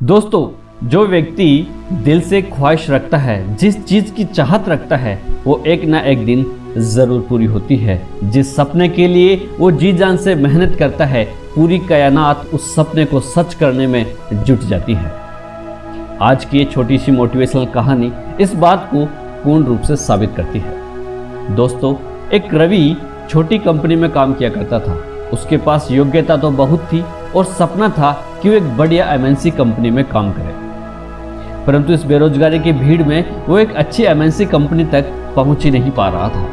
दोस्तों, जो व्यक्ति दिल से ख्वाहिश रखता है, जिस चीज की चाहत रखता है, वो एक ना एक दिन जरूर पूरी होती है। जिस सपने के लिए वो जी जान से मेहनत करता है, पूरी कायनात उस सपने को सच करने में जुट जाती है। आज की ये छोटी सी मोटिवेशनल कहानी इस बात को पूर्ण रूप से साबित करती है। दोस्तों, एक रवि छोटी कंपनी में काम किया करता था। उसके पास योग्यता तो बहुत थी और सपना था कि वो एक बढ़िया एमएनसी कंपनी में काम करे, परंतु इस बेरोजगारी की भीड़ में वो एक अच्छी एमएनसी कंपनी तक पहुंच ही नहीं पा रहा था।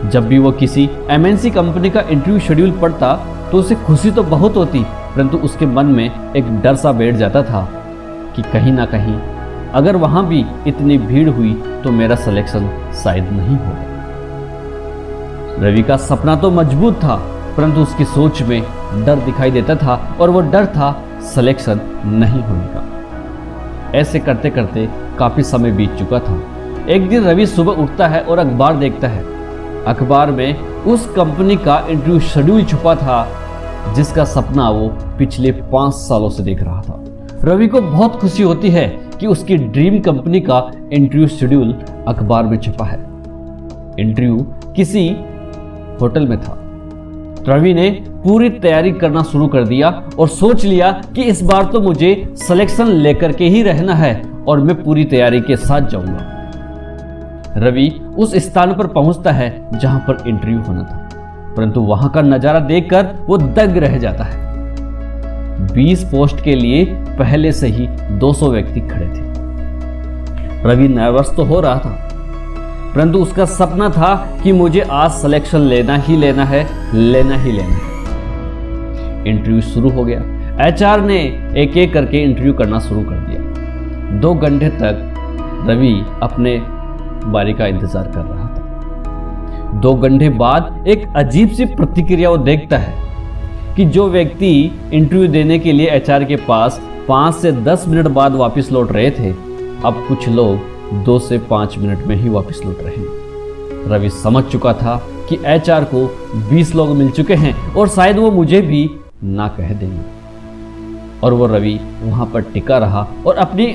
जब भी वो किसी एमएनसी कंपनी का इंटरव्यू शेड्यूल पढ़ता तो उसे खुशी तो बहुत होती, परंतु उसके मन में एक डर सा बैठ जाता था कि कहीं ना कहीं अगर वहां भी इतनी भीड़ हुई तो मेरा सिलेक्शन शायद नहीं होगा। रवि का सपना तो मजबूत था, परंतु उसकी सोच में डर दिखाई देता था और वो डर था सिलेक्शन नहीं होने का। ऐसे करते करते काफी समय बीत चुका था। एक दिन रवि सुबह उठता है और अखबार देखता है। अखबार में उस कंपनी का इंटरव्यू शेड्यूल छुपा था जिसका सपना वो पिछले 5 सालों से देख रहा था। रवि को बहुत खुशी होती है कि उसकी ड्रीम कंपनी का इंटरव्यू शेड्यूल अखबार में छपा है। इंटरव्यू किसी होटल में था। रवि ने पूरी तैयारी करना शुरू कर दिया और सोच लिया कि इस बार तो मुझे सिलेक्शन लेकर के ही रहना है और मैं पूरी तैयारी के साथ जाऊंगा। रवि उस स्थान पर पहुंचता है जहां पर इंटरव्यू होना था, परंतु वहां का नजारा देखकर वो दंग रह जाता है। 20 पोस्ट के लिए पहले से ही 200 व्यक्ति खड़े थे। रवि नर्वस तो हो रहा था, परंतु उसका सपना था कि मुझे आज सिलेक्शन लेना ही लेना है। इंटरव्यू शुरू हो गया। एचआर ने एक एक करके इंटरव्यू करना शुरू कर दिया। 2 घंटे तक रवि अपने बारी का इंतजार कर रहा था। 2 घंटे बाद एक अजीब सी प्रतिक्रिया वो देखता है कि जो व्यक्ति इंटरव्यू देने के लिए एचआर के पास 5 से 10 मिनट बाद वापस लौट रहे थे, अब कुछ लोग 2 से 5 मिनट में ही वापस लौट रहे हैं। रवि समझ चुका था कि एचआर को 20 लोग मिल चुके हैं और शायद वो मुझे भी ना कह देंगे, और वो रवि वहां पर टिका रहा और अपनी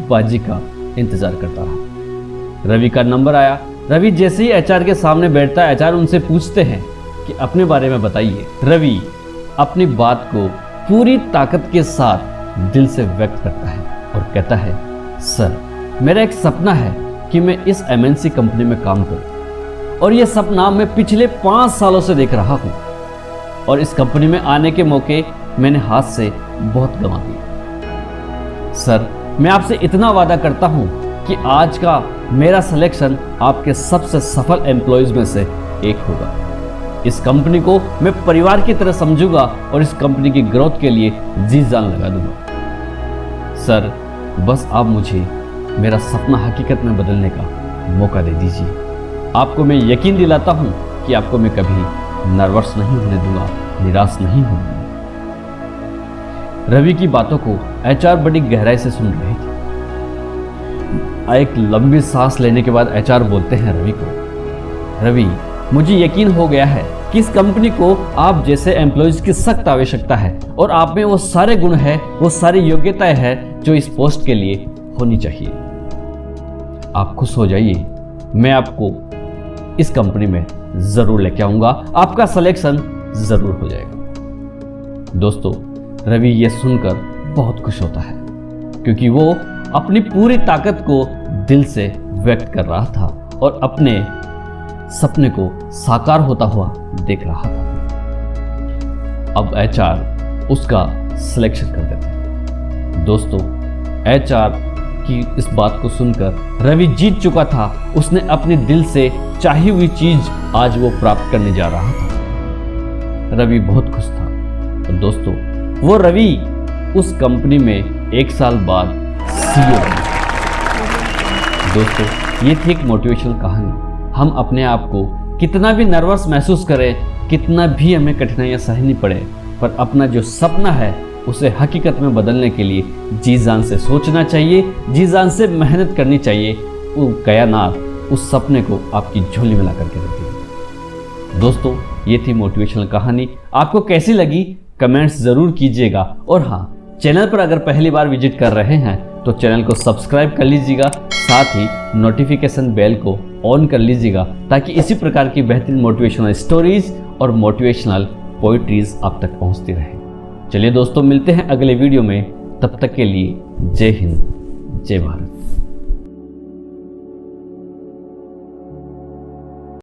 बाजी का इंतजार करता रहा। रवि का नंबर आया। रवि जैसे ही एचआर के सामने बैठता है, एचआर उनसे पूछते हैं कि अपने बारे में बताइए। रवि अपनी बात को पूरी ताकत के साथ दिल से व्यक्त करता है और कहता है, सर, मेरा एक सपना है कि मैं इस एमएनसी कंपनी में काम करूं, और यह सपना मैं पिछले 5 सालों से देख रहा हूं, और इस कंपनी में आने के मौके मैंने हाथ से बहुत गंवा दिए। सर, मैं आपसे इतना वादा करता हूं कि आज का मेरा सिलेक्शन आपके सबसे सफल एम्प्लॉयज में से एक होगा। इस कंपनी को मैं परिवार की तरह समझूंगा और इस कंपनी की ग्रोथ के लिए जी जान लगा दूंगा। सर, बस आप मुझे मेरा सपना हकीकत में बदलने का मौका दे दीजिए। आपको मैं यकीन दिलाता हूं कि आपको मैं कभी नर्वस नहीं होने दूंगा, निराश नहीं होने दूंगा। रवि की बातों को एचआर बड़ी गहराई से सुन रही थी। एक लंबी सांस लेने के बाद एचआर बोलते हैं रवि को, रवि, मुझे यकीन हो गया है कि इस कंपनी को आप जैसे एम्प्लॉयज की सख्त आवश्यकता है, और आप में वो सारे गुण हैं, वो सारी योग्यताएं हैं जो इस पोस्ट के लिए होनी चाहिए। आप खुश हो जाइए, मैं आपको इस कंपनी में जरूर लेके आऊंगा, आपका सिलेक्शन जरूर हो जाएगा। दोस्तों, रवि ये सुनकर बहुत खुश होता है, क्योंकि वो अपनी पूरी ताकत को दिल से व्यक्त कर रहा था और अपने सपने को साकार होता हुआ देख रहा था। अब एचआर उसका सिलेक्शन कर देते हैं। दोस्तों, एचआर की इस बात को सुनकर रवि जीत चुका था। उसने अपने दिल से चाही हुई चीज आज वो प्राप्त करने जा रहा था। रवि बहुत खुश था। और दोस्तों, वो रवि उस कंपनी में 1 साल बाद सीईओ बना। दोस्तों, ये थी एक मोटिवेशनल कहानी। हम अपने आप को कितना भी नर्वस महसूस करें, कितना भी हमें कठिनाइयां सहनी पड़े, पर अपना जो सपना है उसे हकीकत में बदलने के लिए जी जान से सोचना चाहिए, जी जान से मेहनत करनी चाहिए। वो कायनात उस सपने को आपकी झोली में ला करके रखती है। दोस्तों, ये थी मोटिवेशनल कहानी। आपको कैसी लगी कमेंट्स ज़रूर कीजिएगा, और हाँ, चैनल पर अगर पहली बार विजिट कर रहे हैं तो चैनल को सब्सक्राइब कर लीजिएगा, साथ ही नोटिफिकेशन बेल को ऑन कर लीजिएगा ताकि इसी प्रकार की बेहतरीन मोटिवेशनल स्टोरीज और मोटिवेशनल पोइट्रीज आप तक पहुंचती रहे। चलिए दोस्तों, मिलते हैं अगले वीडियो में। तब तक के लिए जय हिंद, जय भारत।